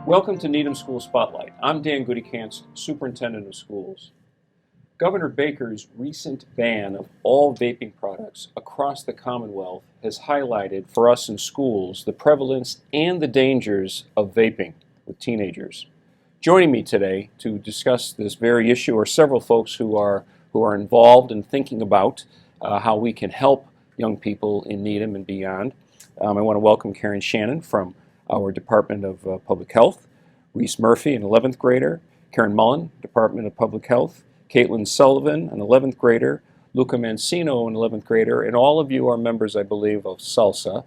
Welcome to Needham School Spotlight. I'm Dan Goodykantz, Superintendent of Schools. Governor Baker's recent ban of all vaping products across the Commonwealth has highlighted for us in schools the prevalence and the dangers of vaping with teenagers. Joining me today to discuss this very issue are several folks who are involved in thinking about how we can help young people in Needham and beyond. I want to welcome Karen Shannon from our Department of Public Health, Reese Murphy, an 11th grader, Karen Mullen, Department of Public Health, Caitlin Sullivan, an 11th grader, Luca Mancino, an 11th grader, and all of you are members, I believe, of SALSA,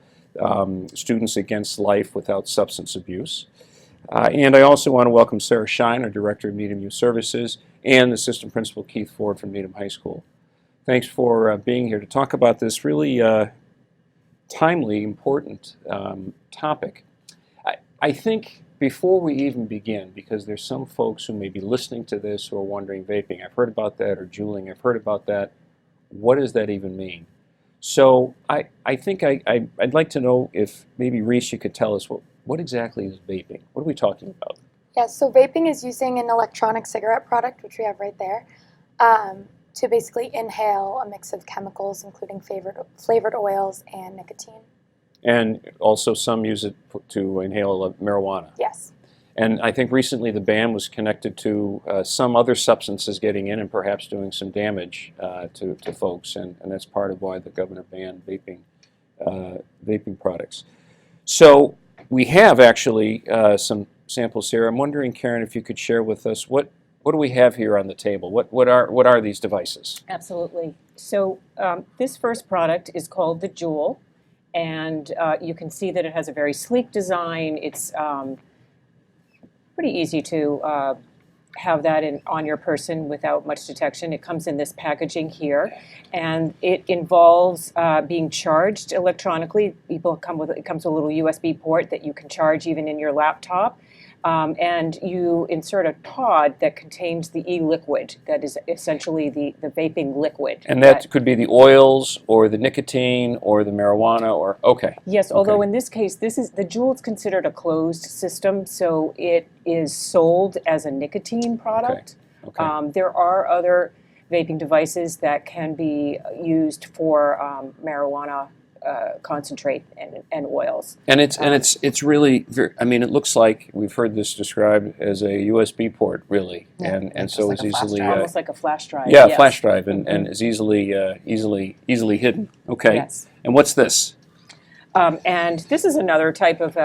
Students Against Life Without Substance Abuse. And I also want to welcome Sarah Shine, our Director of Needham Youth Services, and Assistant Principal Keith Ford from Needham High School. Thanks for being here to talk about this really timely, important topic. I think before we even begin, because there's some folks who may be listening to this who are wondering, vaping, I've heard about that, or juuling, I've heard about that. What does that even mean? So I think I'd like to know if maybe Reese, you could tell us what exactly is vaping? What are we talking about? Yeah, so vaping is using an electronic cigarette product, which we have right there, to basically inhale a mix of chemicals, including flavored oils and nicotine. And also some use it to inhale marijuana. Yes. And I think recently the ban was connected to some other substances getting in and perhaps doing some damage to folks, and that's part of why the governor banned vaping products. So we have actually some samples here. I'm wondering, Karen, if you could share with us what do we have here on the table? What are these devices? Absolutely. So this first product is called the Juul, and you can see that it has a very sleek design. It's pretty easy to have that on your person without much detection. It comes in this packaging here, and it involves being charged electronically. It comes with a little USB port that you can charge even in your laptop. And you insert a pod that contains the e-liquid that is essentially the vaping liquid. And that could be the oils or the nicotine or the marijuana or, okay. Yes, although in this case, the Juul is considered a closed system, so it is sold as a nicotine product. Okay. There are other vaping devices that can be used for marijuana concentrate and oils. And it's really, I mean, it looks like we've heard this described as a USB port, really, yeah. and so it's easily almost like a flash drive. Yeah, yes. A flash drive, and is easily hidden. Okay. Yes. And what's this? And this is another type of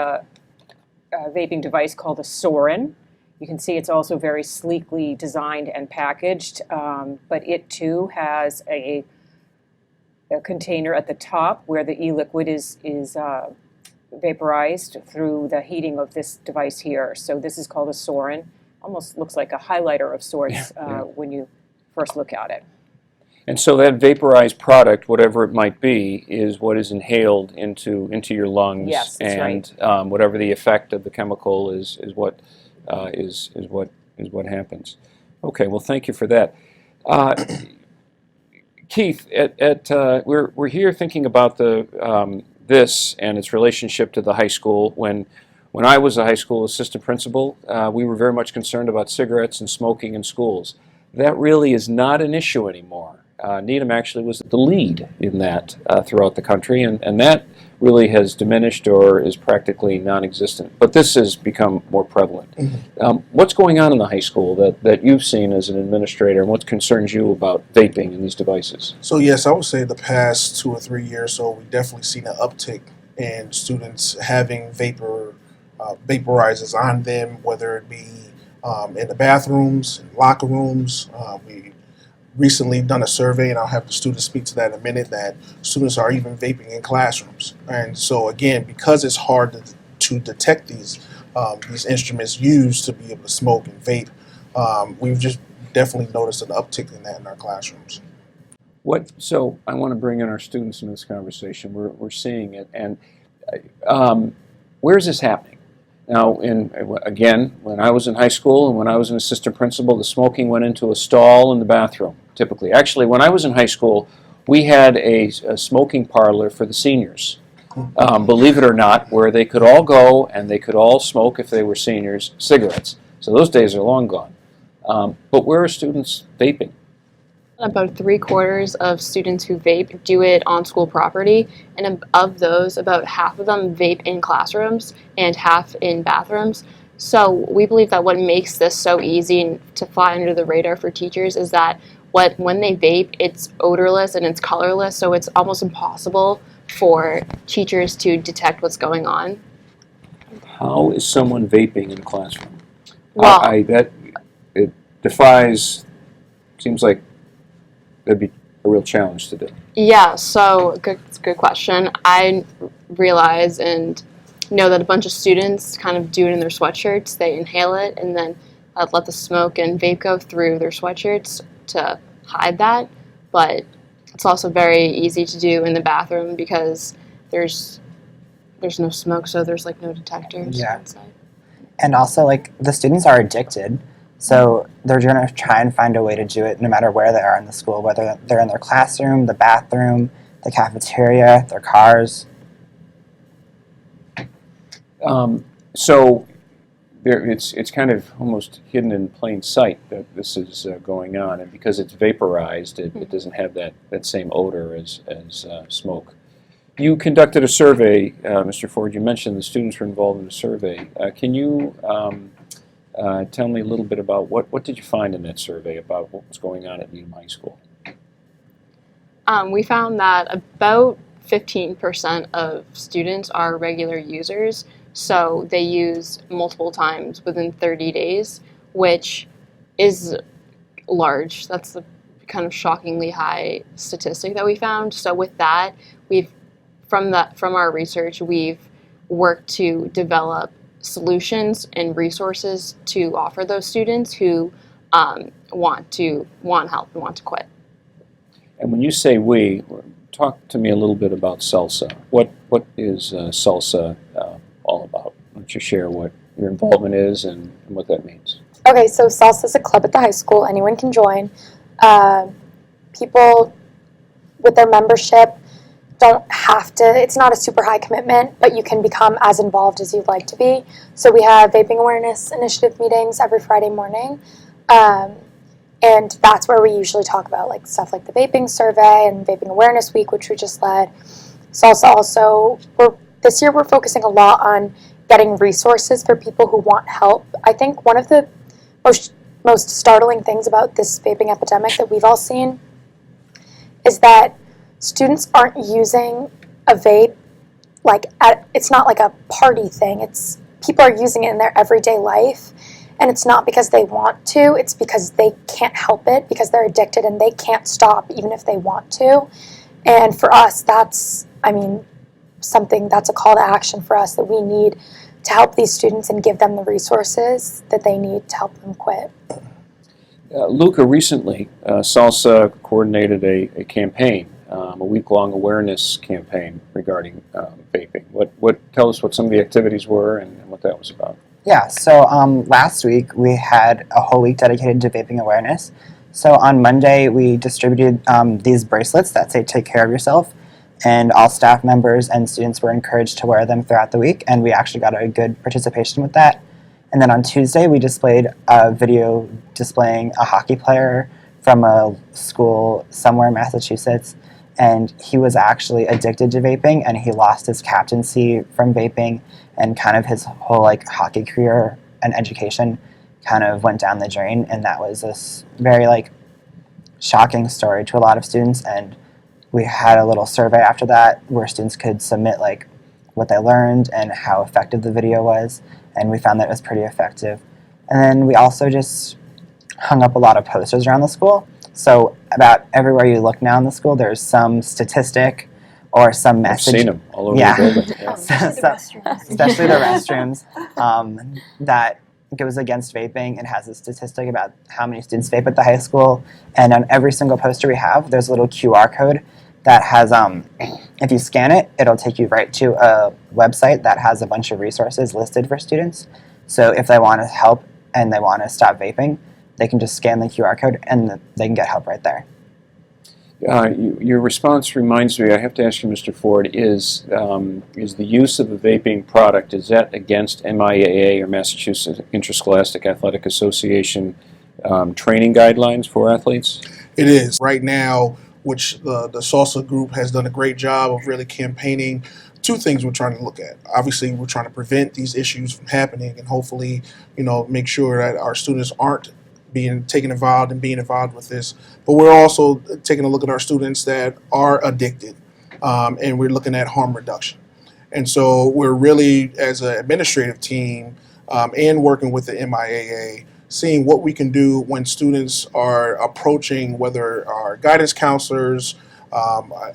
vaping device called a Sorin. You can see it's also very sleekly designed and packaged, but it too has a container at the top where the e-liquid is vaporized through the heating of this device here. So this is called a Sorin. Almost looks like a highlighter of sorts when you first look at it. And so that vaporized product, whatever it might be, is what is inhaled into your lungs. Yes, that's and right. Whatever the effect of the chemical is what happens. Okay, well, thank you for that. Keith, we're here thinking about this and its relationship to the high school. When I was a high school assistant principal, we were very much concerned about cigarettes and smoking in schools. That really is not an issue anymore. Needham actually was the lead in that throughout the country, and that really has diminished or is practically non-existent. But this has become more prevalent. Mm-hmm. What's going on in the high school that you've seen as an administrator, and what concerns you about vaping in these devices? So yes, I would say the past 2 or 3 years, so we've definitely seen an uptick in students having vaporizers on them, whether it be in the bathrooms, locker rooms. We recently done a survey, and I'll have the students speak to that in a minute, that students are even vaping in classrooms. And so again, because it's hard to detect these instruments used to be able to smoke and vape, we've just definitely noticed an uptick in that in our classrooms. So I want to bring in our students in this conversation. We're seeing it, and where is this happening? Now, again, when I was in high school and when I was an assistant principal, the smoking went into a stall in the bathroom, typically. Actually, when I was in high school, we had a smoking parlor for the seniors. believe it or not, where they could all go and they could all smoke, if they were seniors, cigarettes. So those days are long gone. But where are students vaping? About 3/4 of students who vape do it on school property, and of those, about half of them vape in classrooms and half in bathrooms. So we believe that what makes this so easy to fly under the radar for teachers is that when they vape, it's odorless and it's colorless, so it's almost impossible for teachers to detect what's going on. How is someone vaping in a classroom? Well, It defies. Seems like that'd be a real challenge to do. yeah, so good question. I realize and know that a bunch of students kind of do it in their sweatshirts. They inhale it and then let the smoke and vape go through their sweatshirts to hide that. But it's also very easy to do in the bathroom because there's no smoke, so there's like no detectors inside. And also, like, the students are addicted, so they're going to try and find a way to do it no matter where they are in the school, whether they're in their classroom, the bathroom, the cafeteria, their cars. So it's kind of almost hidden in plain sight that this is going on, and because it's vaporized, it doesn't have that same odor as smoke. You conducted a survey, Mr. Ford. You mentioned the students were involved in a survey. Can you tell me a little bit about what did you find in that survey about what was going on at Needham High School? We found that about 15% of students are regular users, so they use multiple times within 30 days, which is large. That's a kind of shockingly high statistic that we found. So with that, from our research, we've worked to develop solutions and resources to offer those students who want help and want to quit. And when you say we, talk to me a little bit about salsa. What is salsa all about? Why don't you share what your involvement is and what that means? Okay, so Salsa is a club at the high school. Anyone can join. People with their membership don't have to, it's not a super high commitment, but you can become as involved as you'd like to be. So we have vaping awareness initiative meetings every Friday morning. And that's where we usually talk about like stuff like the vaping survey and vaping awareness week, which we just led. Salsa also, this year we're focusing a lot on getting resources for people who want help. I think one of the most startling things about this vaping epidemic that we've all seen is that students aren't using a vape it's not like a party thing. It's people are using it in their everyday life, and it's not because they want to. It's because they can't help it, because they're addicted and they can't stop even if they want to. And for us, that's something that's a call to action for us, that we need to help these students and give them the resources that they need to help them quit. Luca, recently, Salsa coordinated a campaign, a week-long awareness campaign regarding vaping. Tell us what some of the activities were and what that was about. Yeah, so last week we had a whole week dedicated to vaping awareness. So on Monday we distributed these bracelets that say "Take care of yourself," and all staff members and students were encouraged to wear them throughout the week, and we actually got a good participation with that. And then on Tuesday we displayed a video displaying a hockey player from a school somewhere in Massachusetts, and he was actually addicted to vaping, and he lost his captaincy from vaping, and kind of his whole hockey career and education kind of went down the drain. And that was this very shocking story to a lot of students. And we had a little survey after that where students could submit what they learned and how effective the video was, and we found that it was pretty effective. And then we also just hung up a lot of posters around the school. So about everywhere you look now in the school, there's some statistic or some message. I've seen them all over Yeah. the building. Yeah. Especially the restrooms, that goes against vaping. It has a statistic about how many students vape at the high school, and on every single poster we have, there's a little QR code that has, if you scan it, it'll take you right to a website that has a bunch of resources listed for students. So if they want to help and they want to stop vaping, they can just scan the QR code and they can get help right there. Your response reminds me. I have to ask you, Mr. Ford. Is the use of a vaping product, is that against MIAA or Massachusetts Interscholastic Athletic Association training guidelines for athletes? It is right now, which the Salsa group has done a great job of really campaigning. Two things we're trying to look at. Obviously, we're trying to prevent these issues from happening, and hopefully, make sure that our students aren't being involved with this. But we're also taking a look at our students that are addicted, and we're looking at harm reduction. And so we're really, as an administrative team, and working with the MIAA, seeing what we can do when students are approaching whether our guidance counselors,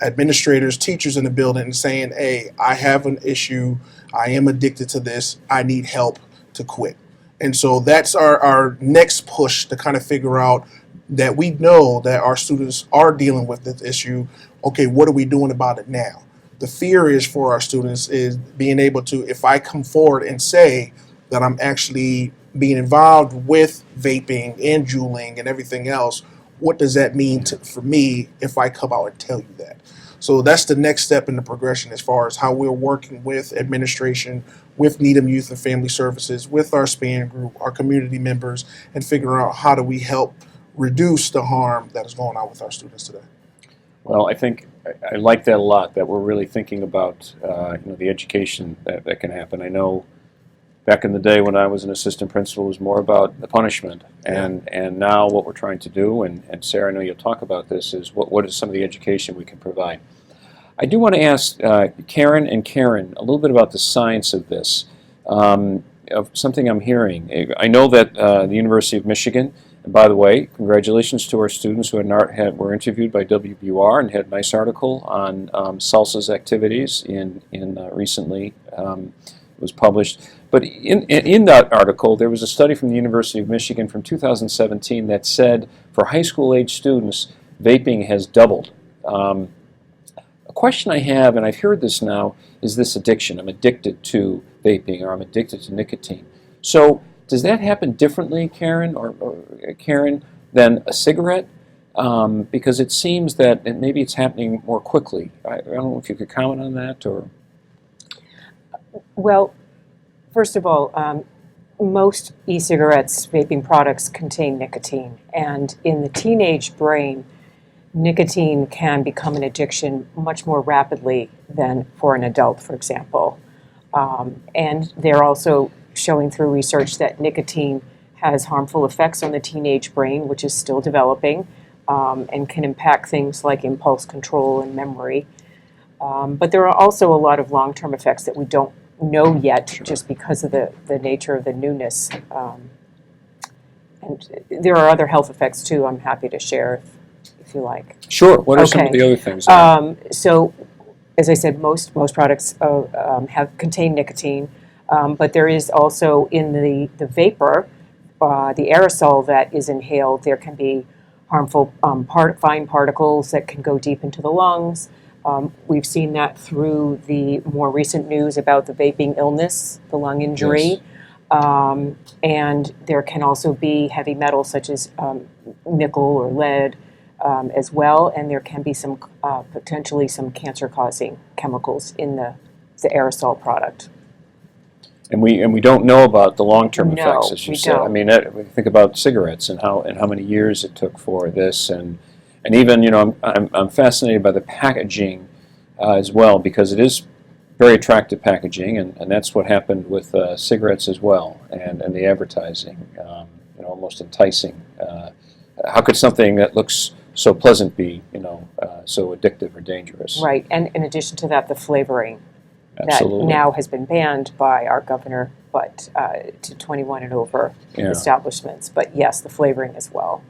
administrators, teachers in the building and saying, hey, I have an issue, I am addicted to this, I need help to quit. And so that's our next push to kind of figure out that we know that our students are dealing with this issue. Okay, what are we doing about it now? The fear is for our students is being able to, if I come forward and say that I'm actually being involved with vaping and juuling and everything else, what does that mean for me if I come out and tell you that? So that's the next step in the progression as far as how we're working with administration, with Needham Youth and Family Services, with our SPAN group, our community members, and figuring out how do we help reduce the harm that is going on with our students today. Well, I think I like that a lot, that we're really thinking about the education that can happen. I know back in the day when I was an assistant principal, it was more about the punishment. And now what we're trying to do, and Sarah, I know you'll talk about this, is what is some of the education we can provide. I do want to ask Karen a little bit about the science of this, of something I'm hearing. I know that the University of Michigan, and by the way, congratulations to our students who were interviewed by WBUR and had a nice article on SALSA's activities recently. It was published. But in that article, there was a study from the University of Michigan from 2017 that said for high school age students, vaping has doubled. A question I have, and I've heard this now, is this addiction. I'm addicted to vaping, or I'm addicted to nicotine. So does that happen differently, Karen, than a cigarette? Because it seems that maybe it's happening more quickly. I don't know if you could comment on that, or. Well, first of all, most e-cigarettes, vaping products contain nicotine, and in the teenage brain, nicotine can become an addiction much more rapidly than for an adult, for example. And they're also showing through research that nicotine has harmful effects on the teenage brain, which is still developing, and can impact things like impulse control and memory. But there are also a lot of long-term effects that we don't know yet, just because of the nature of the newness. And there are other health effects too. I'm happy to share if you like. Sure. What are some of the other things? So, as I said, most products contain nicotine, but there is also in the vapor, the aerosol that is inhaled. There can be harmful fine particles that can go deep into the lungs. We've seen that through the more recent news about the vaping illness, the lung injury. Yes. And there can also be heavy metals such as nickel or lead as well, and there can be some potentially some cancer-causing chemicals in the aerosol product. And we don't know about the long-term effects, as you said. Don't. I mean, we think about cigarettes and how many years it took for this, and even I'm fascinated by the packaging as well, because it is very attractive packaging, and that's what happened with cigarettes as well, and the advertising, almost enticing. How could something that looks so pleasant be, so addictive or dangerous? Right, and in addition to that, the flavoring. Absolutely. That now has been banned by our governor, but to 21 and over establishments. But yes, the flavoring as well.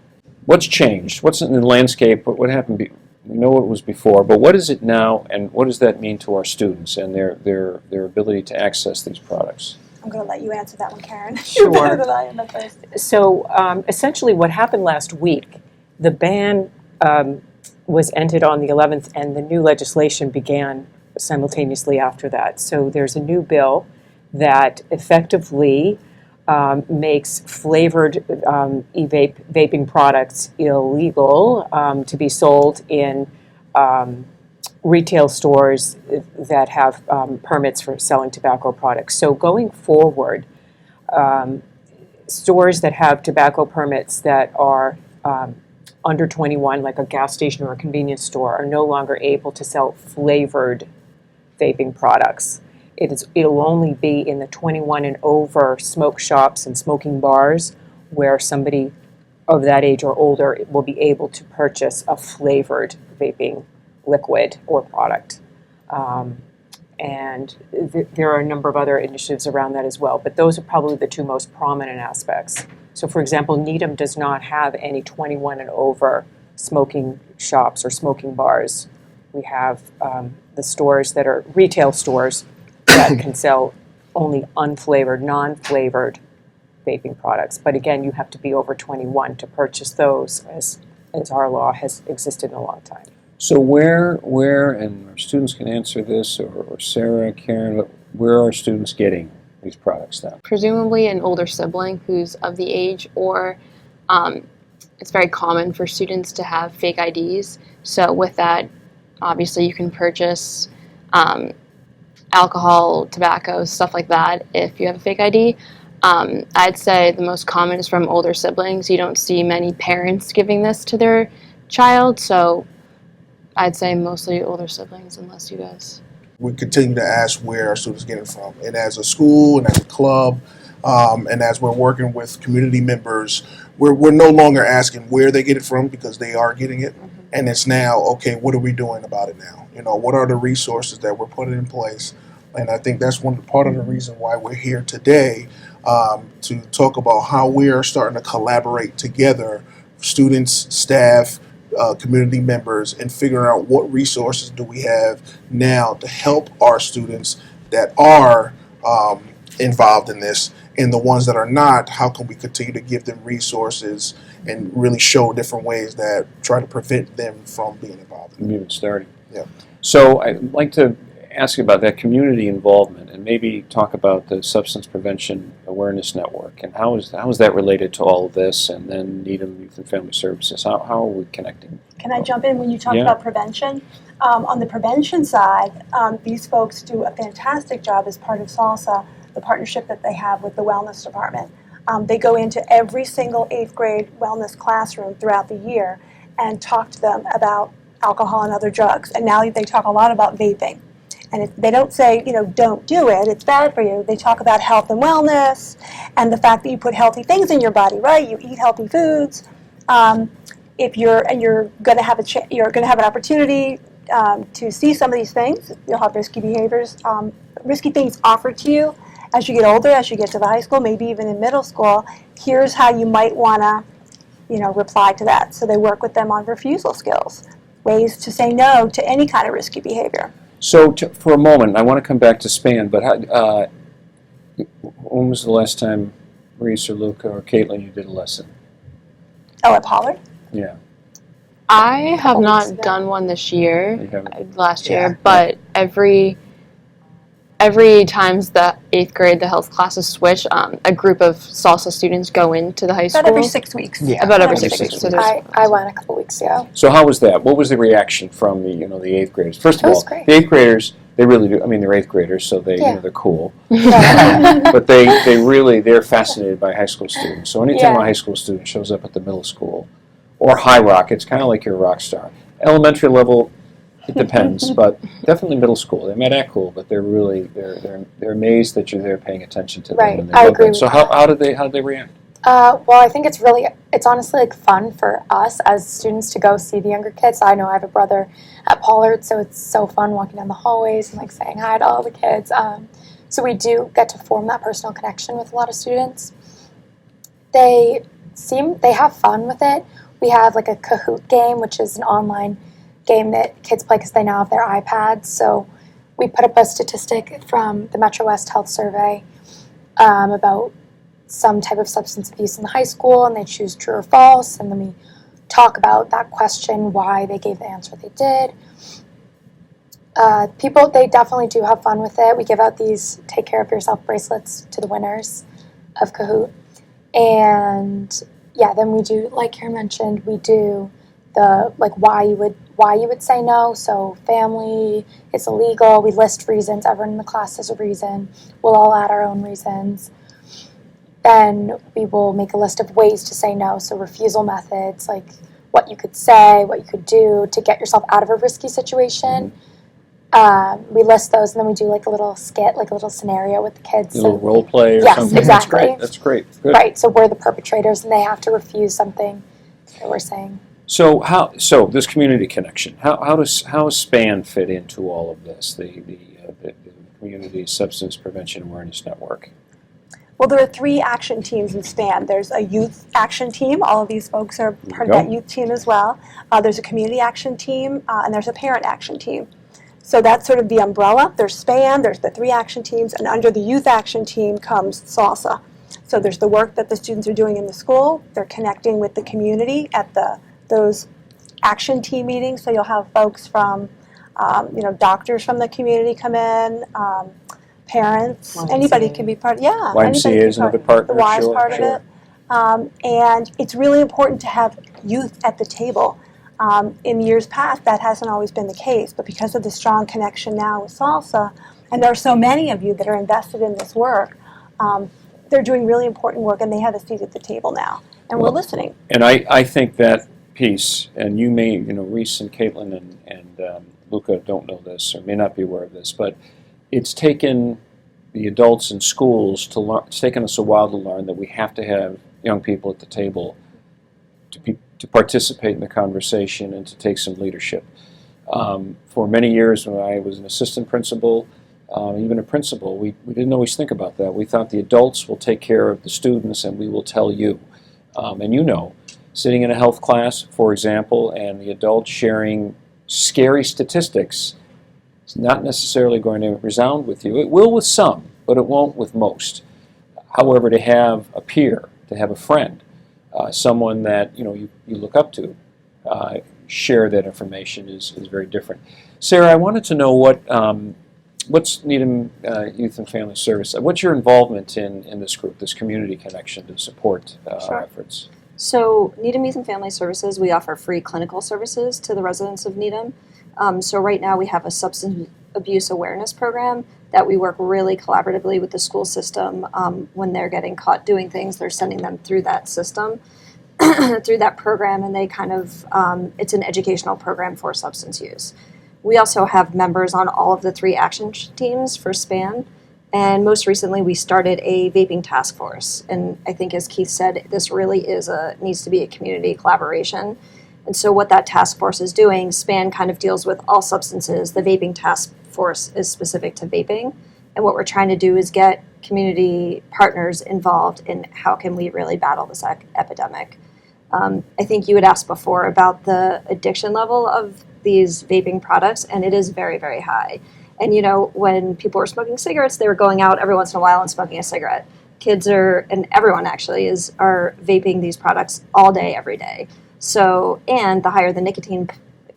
What's changed? What's in the landscape? What happened? We know what was before, but what is it now, and what does that mean to our students and their ability to access these products? I'm going to let you answer that one, Karen. Sure. You're better than I am at this. So essentially what happened last week, the ban was ended on the 11th, and the new legislation began simultaneously after that. So there's a new bill that effectively makes flavored vaping products illegal to be sold in retail stores that have permits for selling tobacco products. So going forward, stores that have tobacco permits that are under 21, like a gas station or a convenience store, are no longer able to sell flavored vaping products. It'll only be in the 21 and over smoke shops and smoking bars where somebody of that age or older will be able to purchase a flavored vaping liquid or product. And there are a number of other initiatives around that as well, but those are probably the two most prominent aspects. So for example, Needham does not have any 21 and over smoking shops or smoking bars. We have the stores that are retail stores that can sell only unflavored, non-flavored vaping products. But again, you have to be over 21 to purchase those, as our law has existed in a long time. So where, and our students can answer this, or Sarah, Karen, where are students getting these products now? Presumably an older sibling who's of the age, or it's very common for students to have fake IDs. So with that, obviously you can purchase alcohol, tobacco, stuff like that if you have a fake ID. I'd say the most common is from older siblings. You don't see many parents giving this to their child, so I'd say mostly older siblings, unless you guys. We continue to ask where our students get it from. And as a school and as a club, and as we're working with community members, we're no longer asking where they get it from, because they are getting it. Mm-hmm. And it's now, okay, what are we doing about it now? What are the resources that we're putting in place? And I think that's part of the reason why we're here today, to talk about how we are starting to collaborate together, students, staff, community members, and figuring out what resources do we have now to help our students that are involved in this, and the ones that are not, how can we continue to give them resources and really show different ways that try to prevent them from being involved in it. Even starting. Yeah. So I'd like to ask you about that community involvement, and maybe talk about the Substance Prevention Awareness Network, and how is that related to all of this, and then Needham Youth and Family Services. How are we connecting? Can I jump in when you talk Yeah. about prevention? On the prevention side, these folks do a fantastic job as part of SALSA, the partnership that they have with the wellness department. They go into every single 8th grade wellness classroom throughout the year and talk to them about alcohol and other drugs. And now they talk a lot about vaping. And they don't say, don't do it, it's bad for you. They talk about health and wellness and the fact that you put healthy things in your body, right? You eat healthy foods. If you're going to have an opportunity to see some of these things, you'll have risky behaviors, risky things offered to you as you get older, as you get to the high school, maybe even in middle school. Here's how you might want to, reply to that. So they work with them on refusal skills, ways to say no to any kind of risky behavior. So for a moment, I want to come back to SPAN, but when was the last time Maurice or Luca or Caitlin, you did a lesson? Oh, at Pollard? Yeah. I have weeks not ago. done one this year, You haven't? last Yeah. year, but every times the 8th grade, the health classes switch, a group of salsa students go into the high school. About every 6 weeks. Yeah. About every Every 6 6 weeks. So weeks. there's, I went a couple weeks ago. So how was that? What was the reaction from the 8th graders? First of It was all, great. the 8th graders, they really do. I mean, they're 8th graders, so they Yeah. they're cool. Yeah. But they're fascinated by high school students. So anytime Yeah. a high school student shows up at the middle school or High Rock, it's kind of like you're a rock star. Elementary level, it depends, but definitely middle school. They might act cool, but they're amazed that you're there paying attention to them. Right. And they I love agree it. with So that. how did they react? Well, I think it's honestly fun for us as students to go see the younger kids. I know I have a brother at Pollard, so it's so fun walking down the hallways and saying hi to all the kids. So we do get to form that personal connection with a lot of students. They have fun with it. We have a Kahoot game, which is an online game that kids play because they now have their iPads. So we put up a statistic from the Metro West Health Survey about some type of substance abuse in the high school, and they choose true or false, and then we talk about that question, why they gave the answer they did. They definitely do have fun with it. We give out these Take Care of Yourself bracelets to the winners. of Kahoot. And yeah, then we do, like Karen mentioned, we do the like why you would say no. So family, it's illegal. We list reasons. Everyone in the class has a reason. We'll all add our own reasons. Then we will make a list of ways to say no. So refusal methods, like what you could say, what you could do to get yourself out of a risky situation. We list those, and then we do like a little skit, like a little scenario with the kids. A little role play or yes, something. exactly. That's great. Good. Right. So we're the perpetrators, and they have to refuse something that we're saying. So this community connection, how does SPAN fit into all of this? The Community Substance Prevention Awareness Network. Well, there are 3 action teams in SPAN. There's a youth action team. All of these folks are part of that youth team as well. There's a community action team, and there's a parent action team. So that's sort of the umbrella. There's SPAN, there's the 3 action teams, and under the youth action team comes SALSA. So there's the work that the students are doing in the school. They're connecting with the community at those action team meetings. So you'll have folks from, doctors from the community come in, parents, YMCA. Anybody can be part. Yeah, YMCA is another partner. The Y is Sure, part sure. of it, and it's really important to have youth at the table. In years past, that hasn't always been the case, but because of the strong connection now with SALSA, and there are so many of you that are invested in this work, they're doing really important work, and they have a seat at the table now, and we're listening. And I think that piece, and you may, Reese and Caitlin and Luca don't know this or may not be aware of this, but it's taken the adults in schools to learn. It's taken us a while to learn that we have to have young people at the table to participate in the conversation and to take some leadership. For many years, when I was an assistant principal, even a principal, we didn't always think about that. We thought the adults will take care of the students and we will tell you. And sitting in a health class, for example, and the adult sharing scary statistics is not necessarily going to resound with you. It will with some, but it won't with most. However, to have a peer, to have a friend, someone that you look up to, share that information is very different. Sarah, I wanted to know what's Needham Youth and Family Service? What's your involvement in this group, this community connection to support our efforts? So Needham Youth and Family Services, we offer free clinical services to the residents of Needham. So right now we have a substance abuse awareness program that we work really collaboratively with the school system. When they're getting caught doing things, they're sending them through that system, through that program, and they kind of, it's an educational program for substance use. We also have members on all of the 3 action teams for SPAN. And most recently, we started a vaping task force. And I think, as Keith said, this really needs to be a community collaboration. And so what that task force is doing, SPAN kind of deals with all substances. The vaping task force is specific to vaping. And what we're trying to do is get community partners involved in how can we really battle this epidemic. I think you had asked before about the addiction level of these vaping products, and it is very, very high. And when people were smoking cigarettes, they were going out every once in a while and smoking a cigarette. Kids and everyone actually are vaping these products all day, every day. So, and the higher the nicotine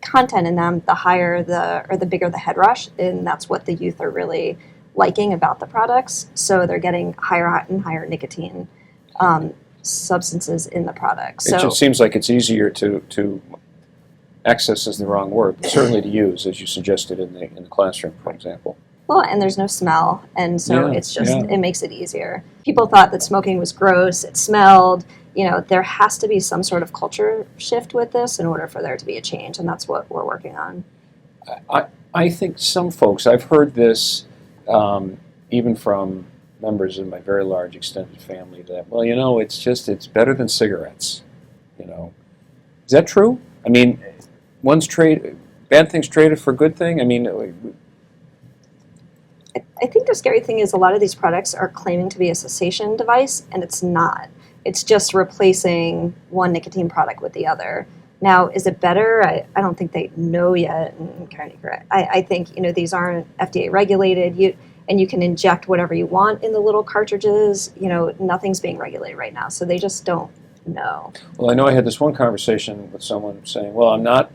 content in them, the bigger the head rush, and that's what the youth are really liking about the products. So they're getting higher and higher nicotine substances in the products. It just seems like it's easier to access is the wrong word, but certainly to use, as you suggested in the classroom, for example. Well, and there's no smell, and so it makes it easier. People thought that smoking was gross, it smelled. There has to be some sort of culture shift with this in order for there to be a change, and that's what we're working on. I think some folks, I've heard this even from members of my very large extended family, that, it's better than cigarettes. Is that true? I mean, bad things traded for good thing? I mean, I think the scary thing is a lot of these products are claiming to be a cessation device, and it's not. It's just replacing one nicotine product with the other. Now, is it better? I don't think they know yet. I think these aren't FDA regulated. And you can inject whatever you want in the little cartridges. Nothing's being regulated right now, so they just don't know. Well, I know I had this one conversation with someone saying, well, I'm not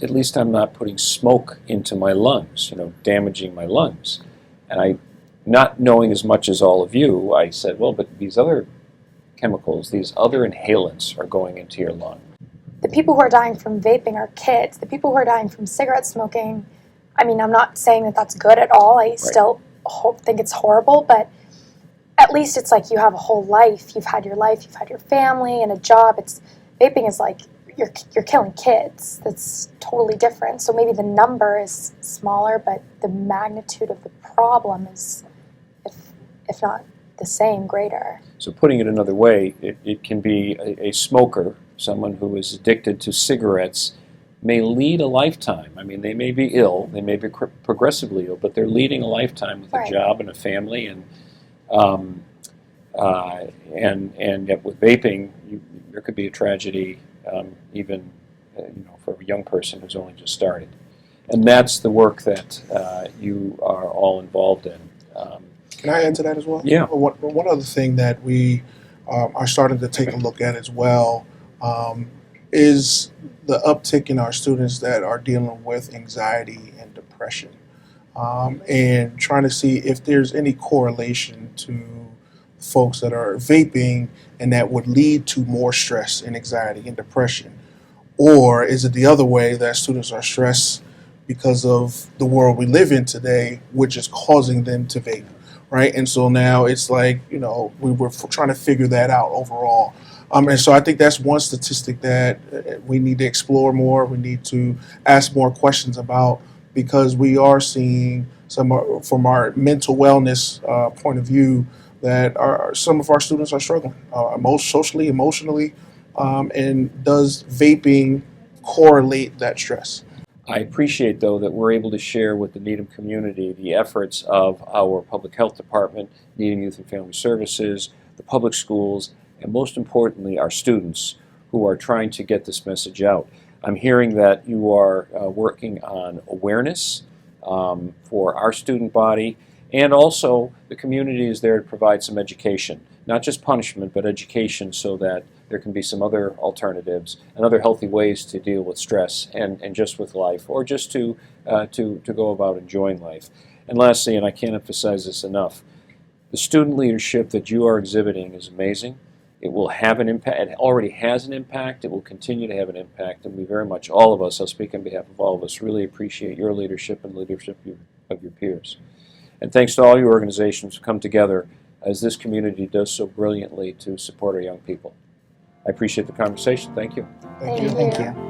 putting smoke into my lungs, damaging my lungs. And not knowing as much as all of you, I said, well, but these other chemicals, these other inhalants are going into your lung. The people who are dying from vaping are kids. The people who are dying from cigarette smoking, I mean, I'm not saying that that's good at all. I still think it's horrible, but at least it's like you have a whole life. You've had your family and a job. Vaping is like you're killing kids. That's totally different. So maybe the number is smaller, but the magnitude of the problem is, if not the same, greater. So putting it another way, it can be a smoker, someone who is addicted to cigarettes, may lead a lifetime. I mean, they may be ill, they may be progressively ill, but they're leading a lifetime with a job and a family, and yet with vaping, there could be a tragedy, even for a young person who's only just started. And that's the work that you are all involved in. Can I add to that as well? Yeah. One other thing that we are starting to take a look at as well is the uptick in our students that are dealing with anxiety and depression, and trying to see if there's any correlation to folks that are vaping and that would lead to more stress and anxiety and depression. Or is it the other way, that students are stressed because of the world we live in today, which is causing them to vape, right? And so now it's like, we were trying to figure that out overall. And so I think that's one statistic that we need to explore more. We need to ask more questions about, because we are seeing from our mental wellness point of view, that some of our students are struggling, most socially, emotionally, and does vaping correlate that stress? I appreciate, though, that we're able to share with the Needham community the efforts of our public health department, Needham Youth and Family Services, the public schools, and most importantly, our students who are trying to get this message out. I'm hearing that you are working on awareness for our student body, and also the community is there to provide some education, not just punishment, but education, so that there can be some other alternatives and other healthy ways to deal with stress and just with life, or just to go about enjoying life. And lastly, and I can't emphasize this enough, the student leadership that you are exhibiting is amazing. It will have an impact. It already has an impact. It will continue to have an impact. And we very much, all of us, I'll speak on behalf of all of us, really appreciate your leadership and leadership of your peers. And thanks to all your organizations who come together as this community does so brilliantly to support our young people. I appreciate the conversation. Thank you. Thank you. Thank you.